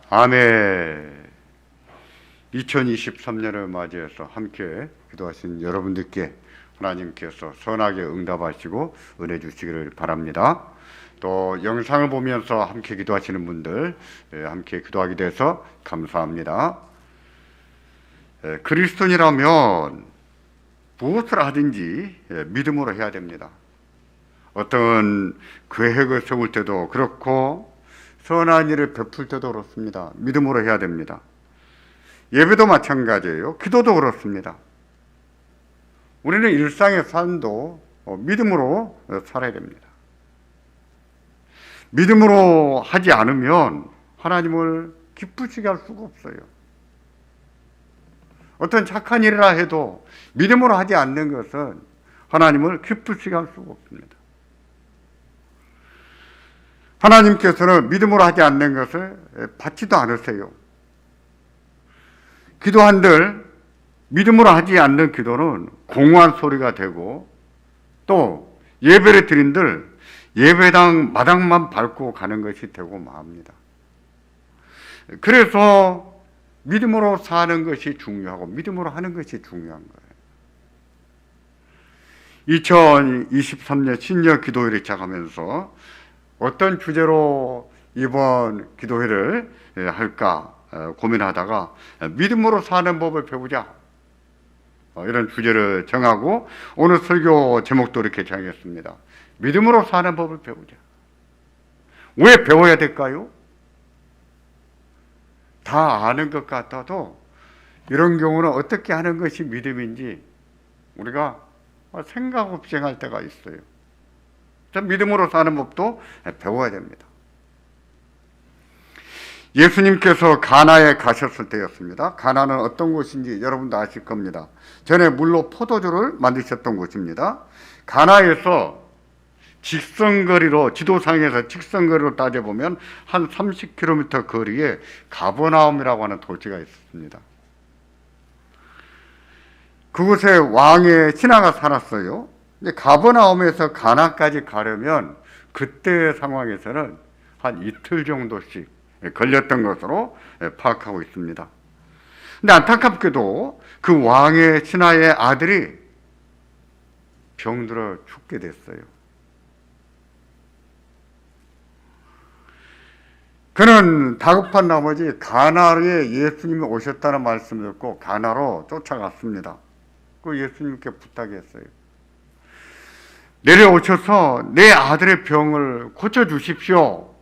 아멘. 2023년을 맞이해서 함께 기도하신 여러분들께 하나님께서 선하게 응답하시고 은혜 주시기를 바랍니다. 또 영상을 보면서 함께 기도하시는 분들 함께 기도하게 돼서 감사합니다. 그리스도인이라면 무엇을 하든지 믿음으로 해야 됩니다. 어떤 계획을 세울 때도 그렇고 선한 일을 베풀 때도 그렇습니다. 믿음으로 해야 됩니다. 예배도 마찬가지예요. 기도도 그렇습니다. 우리는 일상의 삶도 믿음으로 살아야 됩니다. 믿음으로 하지 않으면 하나님을 기쁘시게 할 수가 없어요. 어떤 착한 일이라 해도 믿음으로 하지 않는 것은 하나님을 기쁘시게 할 수가 없습니다. 하나님께서는 믿음으로 하지 않는 것을 받지도 않으세요. 기도한들 믿음으로 하지 않는 기도는 공허한 소리가 되고, 또 예배를 드린들 예배당 마당만 밟고 가는 것이 되고 맙니다. 그래서 믿음으로 사는 것이 중요하고 믿음으로 하는 것이 중요한 거예요. 2023년 신년 기도회를 시작하면서 어떤 주제로 이번 기도회를 할까 고민하다가 믿음으로 사는 법을 배우자, 이런 주제를 정하고 오늘 설교 제목도 이렇게 정했습니다. 믿음으로 사는 법을 배우자. 왜 배워야 될까요? 다 아는 것 같아도 이런 경우는 어떻게 하는 것이 믿음인지 우리가 생각 없이 할 때가 있어요. 믿음으로 사는 법도 배워야 됩니다. 예수님께서 가나에 가셨을 때였습니다. 가나는 어떤 곳인지 여러분도 아실 겁니다. 전에 물로 포도주를 만드셨던 곳입니다. 가나에서 직선거리로, 지도상에서 직선거리로 따져보면 한 30km 거리에 가버나움이라고 하는 도시가 있었습니다. 그곳에 왕의 신하가 살았어요. 근데 가버나움에서 가나까지 가려면 그때의 상황에서는 한 이틀 정도씩 걸렸던 것으로 파악하고 있습니다. 근데 안타깝게도 그 왕의 신하의 아들이 병들어 죽게 됐어요. 그는 다급한 나머지 가나에 예수님이 오셨다는 말씀을 듣고 가나로 쫓아갔습니다. 그 예수님께 부탁했어요. 내려오셔서 내 아들의 병을 고쳐주십시오.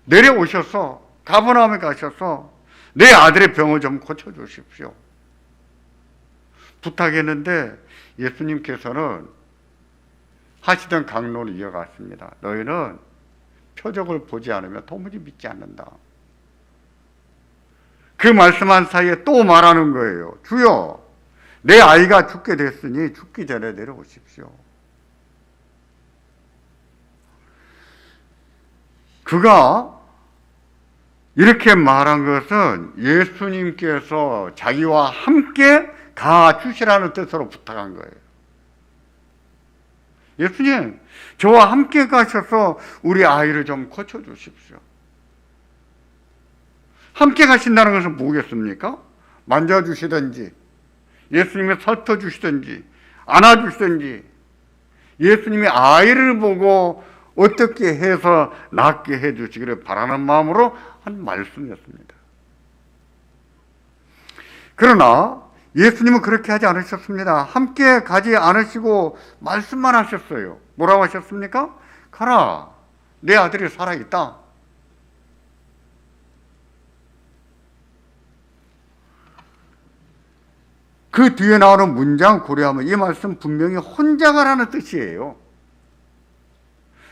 내려오셔서 가버나움에 가셔서 내 아들의 병을 좀 고쳐주십시오. 부탁했는데 예수님께서는 하시던 강론을 이어갔습니다. 너희는 표적을 보지 않으면 도무지 믿지 않는다. 그 말씀한 사이에 또 말하는 거예요. 주여, 내 아이가 죽게 됐으니 죽기 전에 내려오십시오. 그가 이렇게 말한 것은 예수님께서 자기와 함께 가주시라는 뜻으로 부탁한 거예요. 예수님, 저와 함께 가셔서 우리 아이를 좀 고쳐주십시오. 함께 가신다는 것은 뭐겠습니까? 만져주시든지, 예수님이 살펴주시든지, 안아주시든지, 예수님이 아이를 보고 어떻게 해서 낫게 해주시기를 바라는 마음으로 한 말씀이었습니다. 그러나 예수님은 그렇게 하지 않으셨습니다. 함께 가지 않으시고 말씀만 하셨어요. 뭐라고 하셨습니까? 가라, 내 아들이 살아있다. 그 뒤에 나오는 문장 고려하면 이 말씀 분명히 혼자 가라는 뜻이에요.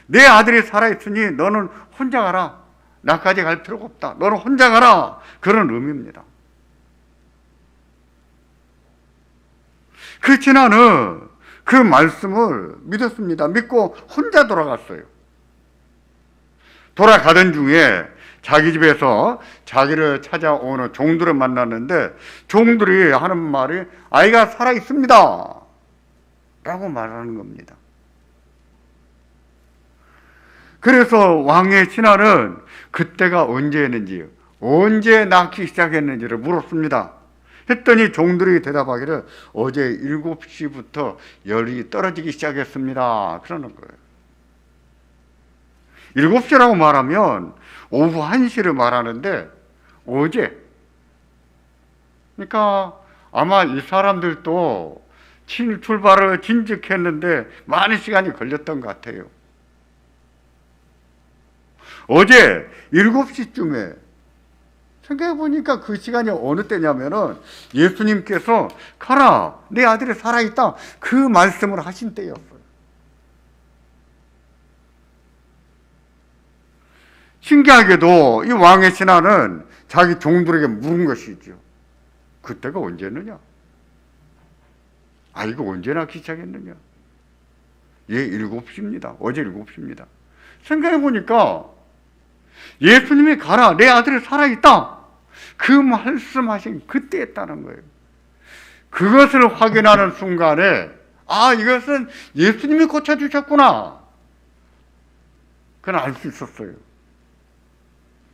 내 아들이 살아있으니 너는 혼자 가라. 나까지 갈 필요가 없다. 너는 혼자 가라. 그런 의미입니다. 그 신하는 그 말씀을 믿었습니다. 믿고 혼자 돌아갔어요. 돌아가던 중에 자기 집에서 자기를 찾아오는 종들을 만났는데 종들이 하는 말이 아이가 살아있습니다 라고 말하는 겁니다. 그래서 왕의 신하는 그때가 언제였는지, 언제 낳기 시작했는지를 물었습니다. 했더니 종들이 대답하기를 어제 7시부터 열이 떨어지기 시작했습니다. 그러는 거예요. 7시라고 말하면 오후 1시를 말하는데 어제. 그러니까 아마 이 사람들도 출발을 진즉했는데 많은 시간이 걸렸던 것 같아요. 어제 7시쯤에 생각해보니까 그 시간이 어느 때냐면은 예수님께서 가라 내 아들이 살아있다 그 말씀을 하신 때였어요. 신기하게도 이 왕의 신하는 자기 종들에게 물은 것이죠. 그때가 언제느냐? 아 이거 언제 낳기 시작했느냐? 예 7시입니다. 어제 7시입니다. 생각해보니까 예수님이 가라 내 아들이 살아있다 그 말씀하신 그때 했다는 거예요. 그것을 확인하는 순간에 아 이것은 예수님이 고쳐주셨구나 그건 알 수 있었어요.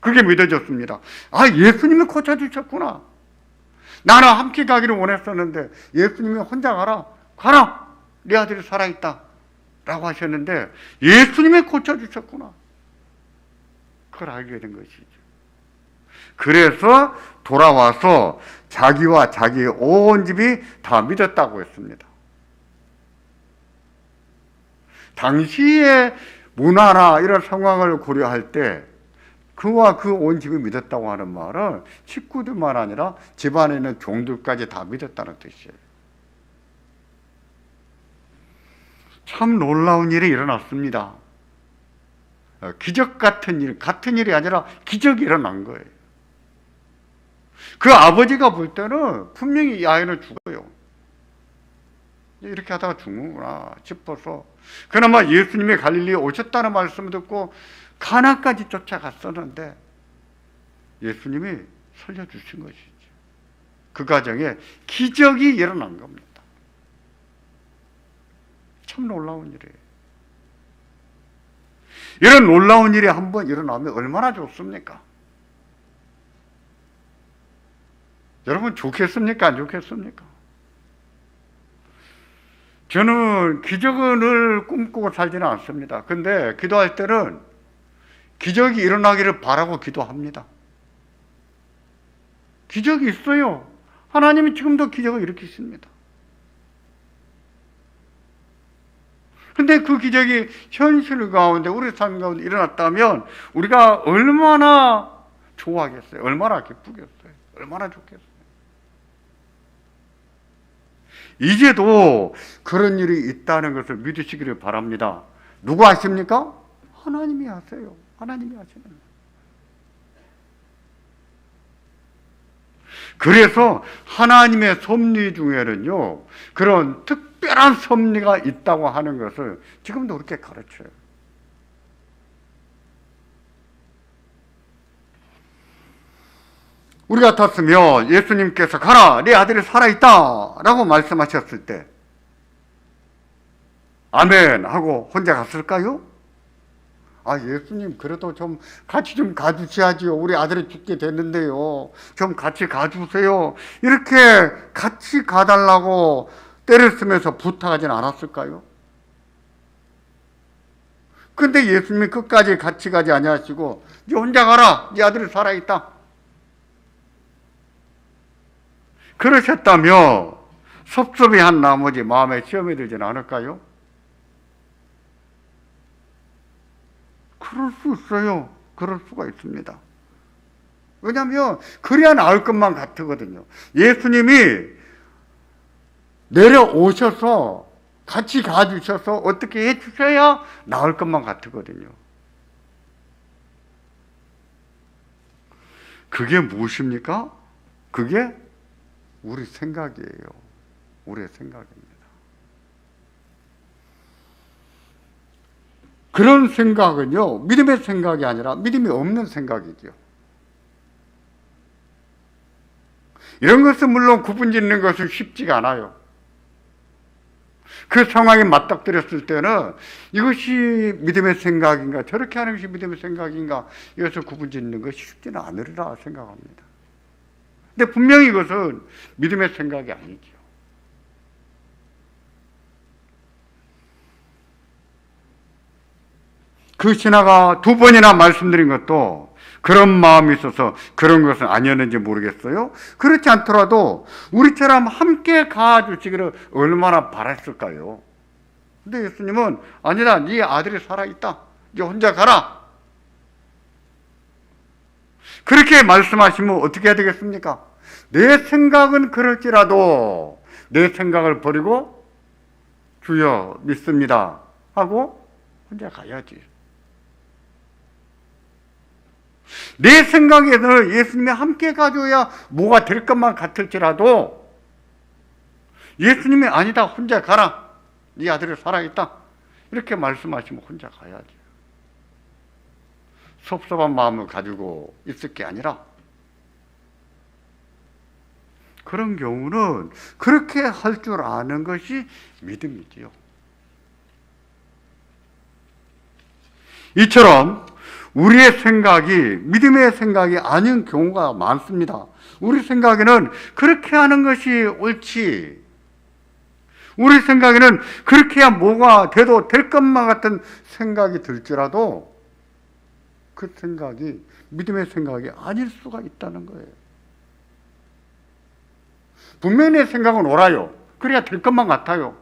그게 믿어졌습니다. 아 예수님이 고쳐주셨구나. 나는 함께 가기를 원했었는데 예수님이 혼자 가라 내 아들이 살아있다 라고 하셨는데 예수님이 고쳐주셨구나. 그걸 알게 된 것이죠. 그래서 돌아와서 자기와 자기 온 집이 다 믿었다고 했습니다. 당시의 문화나 이런 상황을 고려할 때 그와 그 온 집이 믿었다고 하는 말은 식구들만 아니라 집안에 있는 종들까지 다 믿었다는 뜻이에요. 참 놀라운 일이 일어났습니다. 기적 같은 일이 아니라 기적이 일어난 거예요. 그 아버지가 볼 때는 분명히 이 아이는 죽어요. 이렇게 하다가 죽는구나 싶어서 그나마 예수님이 갈릴리에 오셨다는 말씀을 듣고 가나까지 쫓아갔었는데 예수님이 살려주신 것이죠. 그 과정에 기적이 일어난 겁니다. 참 놀라운 일이에요. 이런 놀라운 일이 한번 일어나면 얼마나 좋습니까? 여러분 좋겠습니까? 안 좋겠습니까? 저는 기적을 꿈꾸고 살지는 않습니다. 근데 기도할 때는 기적이 일어나기를 바라고 기도합니다. 기적이 있어요. 하나님이 지금도 기적을 일으키십니다. 근데 그 기적이 현실 가운데 우리 삶 가운데 일어났다면 우리가 얼마나 좋아하겠어요? 얼마나 기쁘겠어요? 얼마나 좋겠어요? 이제도 그런 일이 있다는 것을 믿으시기를 바랍니다. 누가 하십니까? 하나님이 하세요. 하나님이 하시는 거예요. 그래서 하나님의 섭리 중에는요 그런 특별한 섭리가 있다고 하는 것을 지금도 그렇게 가르쳐요. 우리 같았으면 예수님께서 가라 네 아들이 살아있다 라고 말씀하셨을 때 아멘 하고 혼자 갔을까요? 아 예수님 그래도 좀 같이 좀 가주셔야지요. 우리 아들이 죽게 됐는데요. 좀 같이 가주세요. 이렇게 같이 가달라고 때를 쓰면서 부탁하진 않았을까요? 근데 예수님이 끝까지 같이 가지 아니하시고 네 혼자 가라. 네 아들이 살아있다. 그러셨다면 섭섭해한 나머지 마음에 시험이 들지는 않을까요? 그럴 수 있어요. 그럴 수가 있습니다. 왜냐하면 그래야 나을 것만 같거든요. 예수님이 내려오셔서 같이 가주셔서 어떻게 해주셔야 나을 것만 같거든요. 그게 무엇입니까? 그게 우리 생각이에요. 우리의 생각입니다. 그런 생각은요, 믿음의 생각이 아니라 믿음이 없는 생각이죠. 이런 것은 물론 구분 짓는 것은 쉽지가 않아요. 그 상황에 맞닥뜨렸을 때는 이것이 믿음의 생각인가, 저렇게 하는 것이 믿음의 생각인가, 이것을 구분짓는 것이 쉽지는 않으리라 생각합니다. 근데 분명히 이것은 믿음의 생각이 아니죠. 그 신하가 2번이나 말씀드린 것도 그런 마음이 있어서 그런 것은 아니었는지 모르겠어요. 그렇지 않더라도 우리처럼 함께 가주시기를 얼마나 바랐을까요? 근데 예수님은 아니다, 네 아들이 살아있다, 이제 혼자 가라, 그렇게 말씀하시면 어떻게 해야 되겠습니까? 내 생각은 그럴지라도 내 생각을 버리고 주여 믿습니다 하고 혼자 가야지. 내 생각에는 예수님이 함께 가줘야 뭐가 될 것만 같을지라도 예수님이 아니다, 혼자 가라, 네 아들이 살아있다, 이렇게 말씀하시면 혼자 가야지. 섭섭한 마음을 가지고 있을 게 아니라 그런 경우는 그렇게 할 줄 아는 것이 믿음이지요. 이처럼 우리의 생각이 믿음의 생각이 아닌 경우가 많습니다. 우리 생각에는 그렇게 하는 것이 옳지, 우리 생각에는 그렇게 해야 뭐가 돼도 될 것만 같은 생각이 들지라도 그 생각이 믿음의 생각이 아닐 수가 있다는 거예요. 분명히 내 생각은 옳아요. 그래야 될 것만 같아요.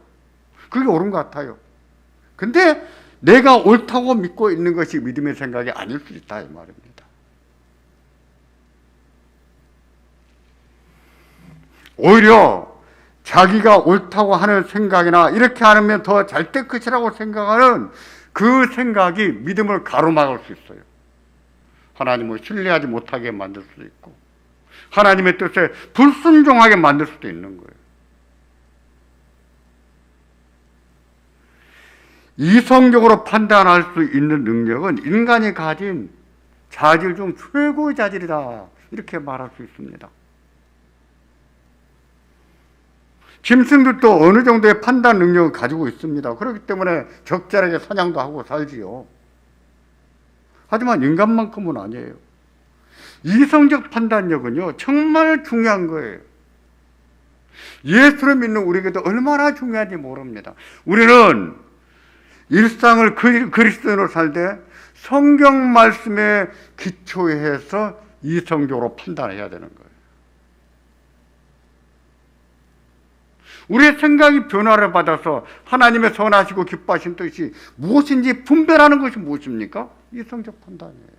그게 옳은 것 같아요. 근데 내가 옳다고 믿고 있는 것이 믿음의 생각이 아닐 수 있다, 이 말입니다. 오히려 자기가 옳다고 하는 생각이나 이렇게 하면 더 잘 될 것이라고 생각하는 그 생각이 믿음을 가로막을 수 있어요. 하나님을 신뢰하지 못하게 만들 수도 있고 하나님의 뜻에 불순종하게 만들 수도 있는 거예요. 이성적으로 판단할 수 있는 능력은 인간이 가진 자질 중 최고의 자질이다, 이렇게 말할 수 있습니다. 짐승들도 어느 정도의 판단 능력을 가지고 있습니다. 그렇기 때문에 적절하게 사냥도 하고 살지요. 하지만 인간만큼은 아니에요. 이성적 판단력은요, 정말 중요한 거예요. 예수를 믿는 우리에게도 얼마나 중요한지 모릅니다. 우리는 일상을 그리스도인으로 살되 성경 말씀에 기초해서 이성적으로 판단해야 되는 거예요. 우리의 생각이 변화를 받아서 하나님의 선하시고 기뻐하신 뜻이 무엇인지 분별하는 것이 무엇입니까? 이성적 판단이에요.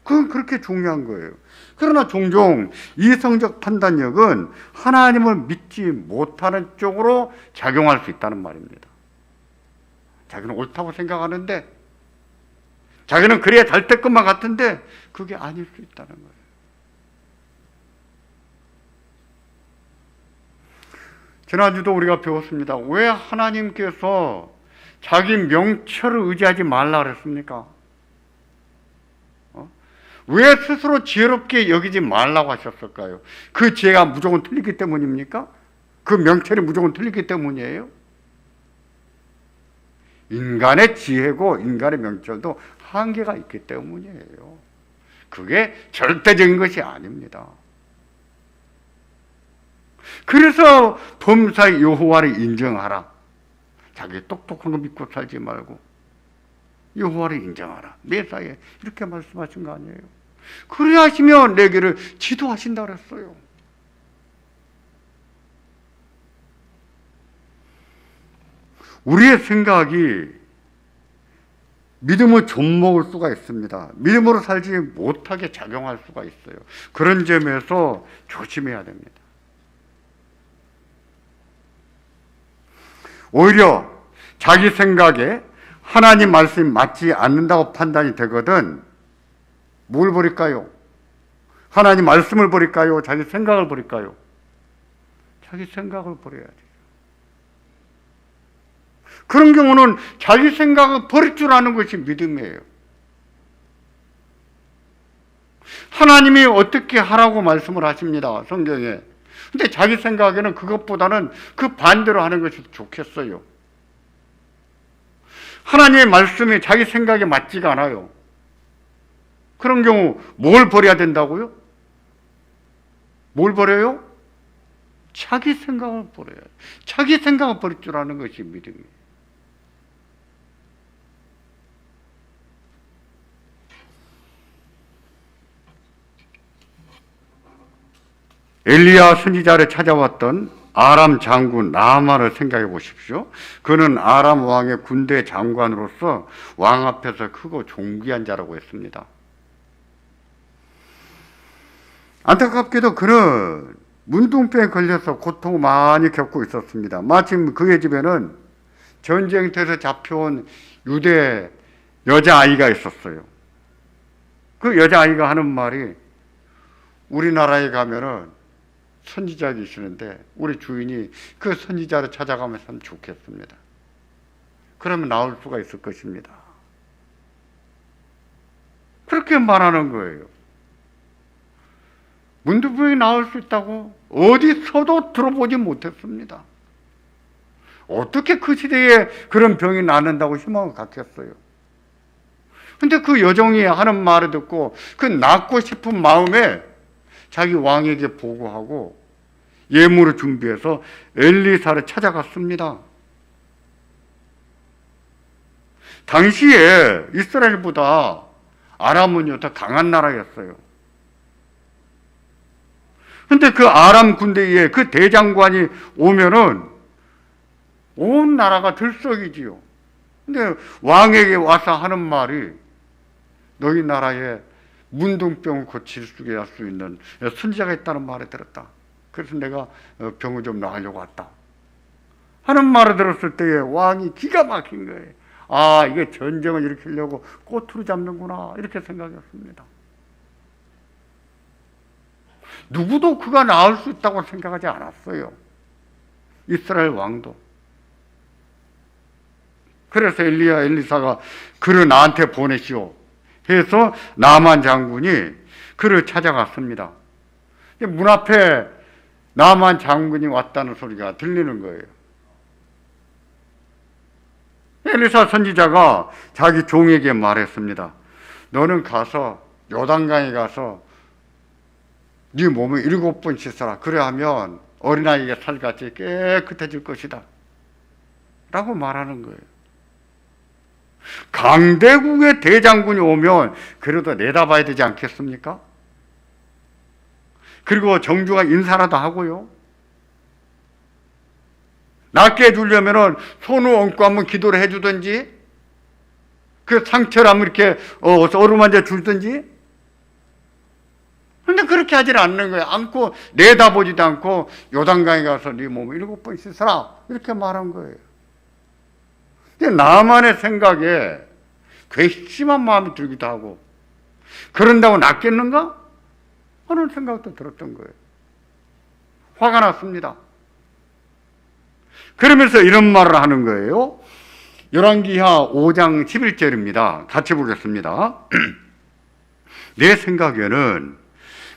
그건 그렇게 중요한 거예요. 그러나 종종 이성적 판단력은 하나님을 믿지 못하는 쪽으로 작용할 수 있다는 말입니다. 자기는 옳다고 생각하는데, 자기는 그래야 잘 될 것만 같은데 그게 아닐 수 있다는 거예요. 지난주도 우리가 배웠습니다. 왜 하나님께서 자기 명철을 의지하지 말라 그랬습니까? 왜 스스로 지혜롭게 여기지 말라고 하셨을까요? 그 지혜가 무조건 틀리기 때문입니까? 그 명철이 무조건 틀리기 때문이에요? 인간의 지혜고 인간의 명철도 한계가 있기 때문이에요. 그게 절대적인 것이 아닙니다. 그래서 범사의 여호와를 인정하라. 자기 똑똑한 거 믿고 살지 말고 여호와를 인정하라. 메사에 이렇게 말씀하신 거 아니에요? 그래야 하시면 내 길을 지도하신다 그랬어요. 우리의 생각이 믿음을 좀먹을 수가 있습니다. 믿음으로 살지 못하게 작용할 수가 있어요. 그런 점에서 조심해야 됩니다. 오히려 자기 생각에 하나님 말씀이 맞지 않는다고 판단이 되거든 뭘 버릴까요? 하나님 말씀을 버릴까요? 자기 생각을 버릴까요? 자기 생각을 버려야지. 그런 경우는 자기 생각을 버릴 줄 아는 것이 믿음이에요. 하나님이 어떻게 하라고 말씀을 하십니다. 성경에 근데 자기 생각에는 그것보다는 그 반대로 하는 것이 좋겠어요. 하나님의 말씀이 자기 생각에 맞지가 않아요. 그런 경우 뭘 버려야 된다고요? 뭘 버려요? 자기 생각을 버려요. 자기 생각을 버릴 줄 아는 것이 믿음이에요. 엘리야 선지자를 찾아왔던 아람 장군 나아만을 생각해 보십시오. 그는 아람 왕의 군대 장관으로서 왕 앞에서 크고 존귀한 자라고 했습니다. 안타깝게도 그는 문둥병에 걸려서 고통을 많이 겪고 있었습니다. 마침 그의 집에는 전쟁터에서 잡혀온 유대 여자아이가 있었어요. 그 여자아이가 하는 말이, 우리나라에 가면은 선지자 계시는데 우리 주인이 그 선지자를 찾아가면 참 좋겠습니다. 그러면 나올 수가 있을 것입니다. 그렇게 말하는 거예요. 문둥병이 나올 수 있다고 어디서도 들어보지 못했습니다. 어떻게 그 시대에 그런 병이 낫는다고 희망을 갖겠어요. 근데 그 여종이 하는 말을 듣고 그 낫고 싶은 마음에 자기 왕에게 보고하고 예물을 준비해서 엘리사를 찾아갔습니다. 당시에 이스라엘보다 아람은 더 강한 나라였어요. 근데 그 아람 군대에 그 대장관이 오면은 온 나라가 들썩이지요. 근데 왕에게 와서 하는 말이, 너희 나라에 문둥병을 고칠 수 있는 선지자가 있다는 말을 들었다. 그래서 내가 병을 좀 나으려고 왔다 하는 말을 들었을 때에 왕이 기가 막힌 거예요. 아, 이게 전쟁을 일으키려고 꼬투리 잡는구나, 이렇게 생각했습니다. 누구도 그가 나을 수 있다고 생각하지 않았어요. 이스라엘 왕도. 그래서 엘리사가 그를 나한테 보내시오 해서 나만 장군이 그를 찾아갔습니다. 문 앞에 나만 장군이 왔다는 소리가 들리는 거예요. 엘리사 선지자가 자기 종에게 말했습니다. 너는 가서 요단강에 가서 네 몸을 7번 씻어라. 그래야하면 어린아이가 살같이 깨끗해질 것이다 라고 말하는 거예요. 강대국의 대장군이 오면 그래도 내다봐야 되지 않겠습니까? 그리고 정주가 인사라도 하고요. 낫게 해주려면 손을 얹고 한번 기도를 해주든지, 그 상처를 한번 이렇게 어루만져 주든지. 근데 그렇게 하질 않는 거예요. 않고 내다보지도 않고 요단강에 가서 네 몸을 7번 씻어라, 이렇게 말한 거예요. 근데 나만의 생각에 괘씸한 마음이 들기도 하고, 그런다고 낫겠는가 하는 생각도 들었던 거예요. 화가 났습니다. 그러면서 이런 말을 하는 거예요. 열왕기하 5장 11절입니다. 같이 보겠습니다. 내 생각에는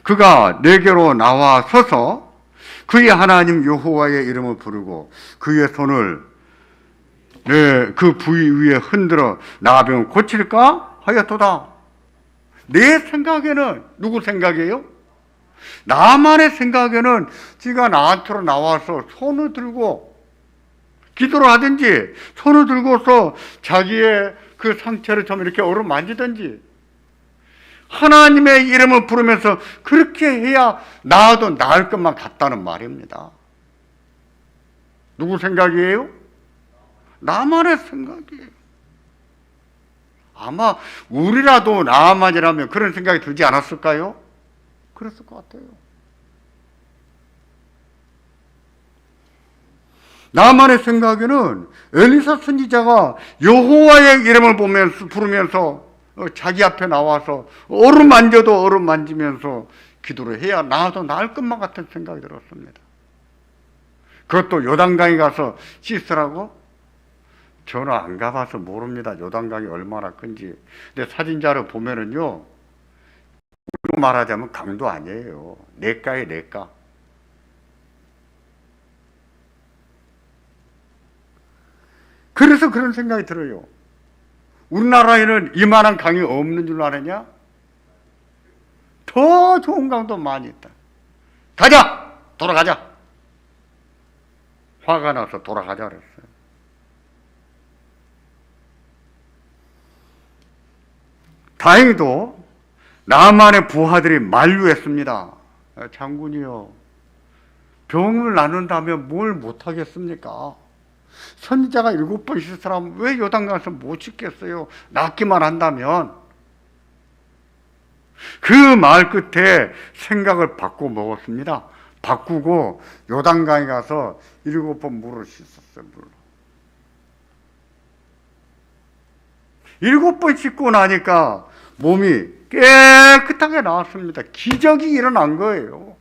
그가 내게로 나와 서서 그의 하나님 여호와의 이름을 부르고 그의 손을 그 부위 위에 흔들어 나병을 고칠까 하였도다. 내 생각에는, 누구 생각이에요? 나만의 생각에는 지가 나한테로 나와서 손을 들고 기도를 하든지, 손을 들고서 자기의 그 상처를 좀 이렇게 어루만지든지, 하나님의 이름을 부르면서 그렇게 해야 나아도 나을 것만 같다는 말입니다. 누구 생각이에요? 나만의 생각이에요. 아마 우리라도 나만이라면 그런 생각이 들지 않았을까요? 그랬을 것 같아요. 나만의 생각에는 엘리사 선지자가 여호와의 이름을 부르면서 자기 앞에 나와서 어루만져도 어루만지면서 기도를 해야 나도 나을 것만 같은 생각이 들었습니다. 그것도 요단강에 가서 씻으라고? 저는 안 가봐서 모릅니다. 요단강이 얼마나 큰지. 근데 사진자를 보면은요, 말하자면 강도 아니에요. 냇가에 냇가. 그래서 그런 생각이 들어요. 우리나라에는 이만한 강이 없는 줄 아느냐? 더 좋은 강도 많이 있다. 가자! 돌아가자! 화가 나서 돌아가자 그랬어요. 다행히도 나만의 부하들이 만류했습니다. 장군이요, 병을 나눈다면 뭘 못하겠습니까? 선지자가 7번 씻으라면 왜 요단강에서 못 씻겠어요? 낫기만 한다면. 그 말 끝에 생각을 바꾸고 먹었습니다. 바꾸고 요단강에 가서 7번 물을 씻었어요. 물로. 7번 씻고 나니까 몸이 깨끗하게 나왔습니다. 기적이 일어난 거예요.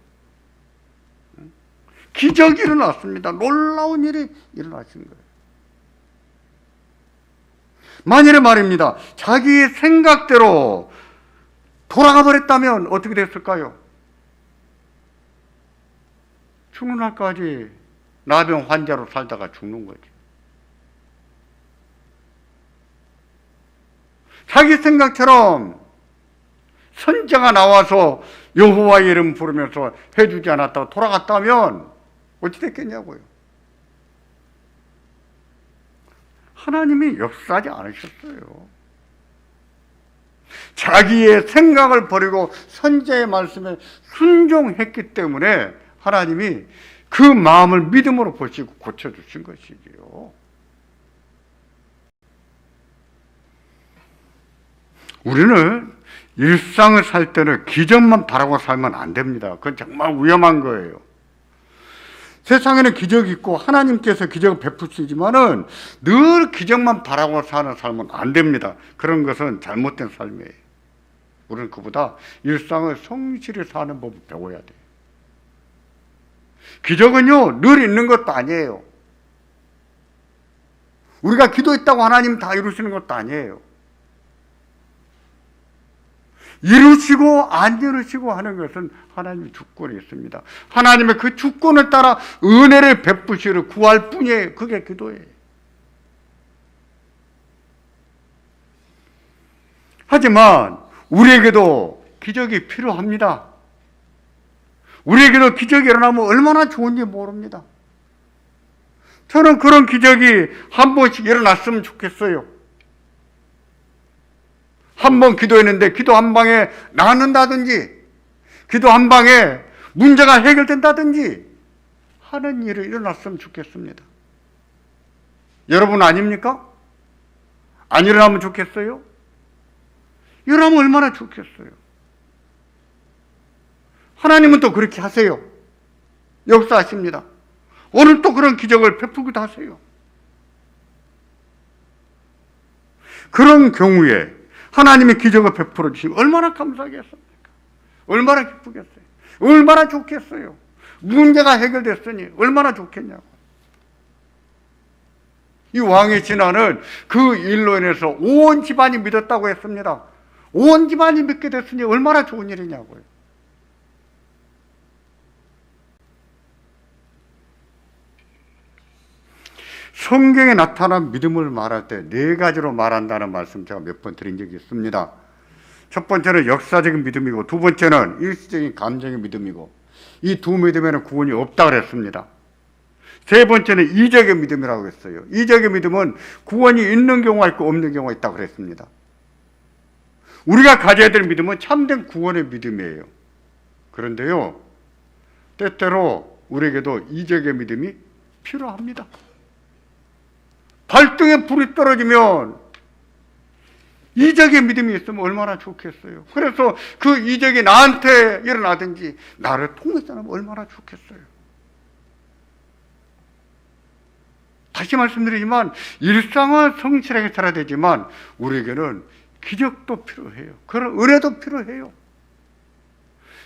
기적이 일어났습니다. 놀라운 일이 일어나신 거예요. 만일에 말입니다, 자기의 생각대로 돌아가 버렸다면 어떻게 됐을까요? 죽는 날까지 나병 환자로 살다가 죽는 거지. 자기 생각처럼 선자가 나와서 여호와의 이름 부르면서 해주지 않았다고 돌아갔다면 어찌 됐겠냐고요. 하나님이 역사하지 않으셨어요. 자기의 생각을 버리고 선자의 말씀에 순종했기 때문에 하나님이 그 마음을 믿음으로 보시고 고쳐주신 것이지요. 우리는 일상을 살 때는 기적만 바라고 살면 안 됩니다. 그건 정말 위험한 거예요. 세상에는 기적이 있고 하나님께서 기적을 베푸시지만은 늘 기적만 바라고 사는 삶은 안 됩니다. 그런 것은 잘못된 삶이에요. 우리는 그보다 일상을 성실히 사는 법을 배워야 돼요. 기적은요, 늘 있는 것도 아니에요. 우리가 기도했다고 하나님 다 이루시는 것도 아니에요. 이루시고 안 이루시고 하는 것은 하나님의 주권이 있습니다. 하나님의 그 주권을 따라 은혜를 베푸시를 구할 뿐이에요. 그게 기도예요. 하지만 우리에게도 기적이 필요합니다. 우리에게도 기적이 일어나면 얼마나 좋은지 모릅니다. 저는 그런 기적이 한 번씩 일어났으면 좋겠어요. 한 번 기도했는데 기도 한 방에 낫는다든지, 기도 한 방에 문제가 해결된다든지 하는 일이 일어났으면 좋겠습니다. 여러분 아닙니까? 안 일어나면 좋겠어요? 일어나면 얼마나 좋겠어요? 하나님은 또 그렇게 하세요. 역사하십니다. 오늘 또 그런 기적을 베푸기도 하세요. 그런 경우에 하나님의 기적을 베풀어 주시면 얼마나 감사하겠습니까? 얼마나 기쁘겠어요? 얼마나 좋겠어요? 문제가 해결됐으니 얼마나 좋겠냐고. 이 왕의 진화는 그 일로 인해서 온 집안이 믿었다고 했습니다. 온 집안이 믿게 됐으니 얼마나 좋은 일이냐고요. 성경에 나타난 믿음을 말할 때 4가지로 말한다는 말씀 제가 몇 번 드린 적이 있습니다. 첫 번째는 역사적인 믿음이고, 두 번째는 일시적인 감정의 믿음이고, 이 두 믿음에는 구원이 없다고 그랬습니다. 세 번째는 이적의 믿음이라고 했어요. 이적의 믿음은 구원이 있는 경우가 있고 없는 경우가 있다고 그랬습니다. 우리가 가져야 될 믿음은 참된 구원의 믿음이에요. 그런데요, 때때로 우리에게도 이적의 믿음이 필요합니다. 발등에 불이 떨어지면 이적의 믿음이 있으면 얼마나 좋겠어요. 그래서 그 이적이 나한테 일어나든지 나를 통해서 얼마나 좋겠어요. 다시 말씀드리지만 일상은 성실하게 살아야 되지만 우리에게는 기적도 필요해요. 그런 은혜도 필요해요.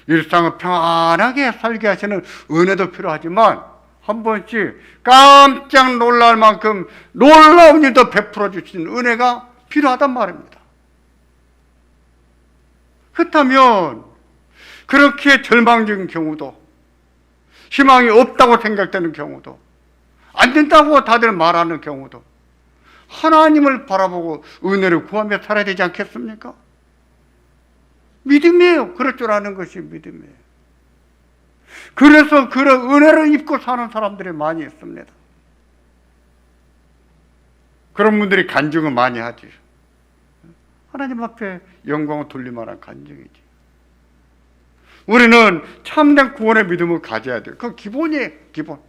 일상을 평안하게 살게 하시는 은혜도 필요하지만 한 번씩 깜짝 놀랄 만큼 놀라운 일도 베풀어 주시는 은혜가 필요하단 말입니다. 그렇다면 그렇게 절망적인 경우도, 희망이 없다고 생각되는 경우도, 안 된다고 다들 말하는 경우도, 하나님을 바라보고 은혜를 구하며 살아야 되지 않겠습니까? 믿음이에요. 그럴 줄 아는 것이 믿음이에요. 그래서 그런 은혜를 입고 사는 사람들이 많이 있습니다. 그런 분들이 간증을 많이 하지. 하나님 앞에 영광을 돌릴 만한 간증이지. 우리는 참된 구원의 믿음을 가져야 돼요. 그건 기본이에요. 기본.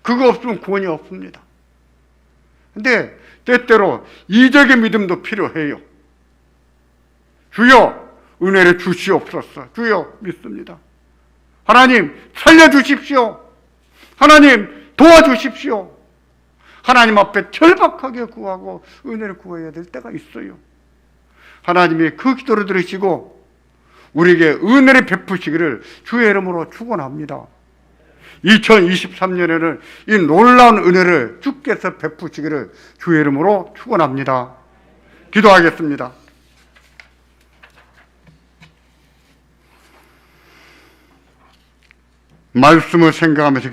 그거 없으면 구원이 없습니다. 근데 때때로 이적의 믿음도 필요해요. 주여 은혜를 주시옵소서. 주여 믿습니다. 하나님 살려주십시오. 하나님 도와주십시오. 하나님 앞에 절박하게 구하고 은혜를 구해야 될 때가 있어요. 하나님이 그 기도를 들으시고 우리에게 은혜를 베푸시기를 주의 이름으로 축원합니다. 2023년에는 이 놀라운 은혜를 주께서 베푸시기를 주의 이름으로 축원합니다. 기도하겠습니다. 말씀을 생각하면서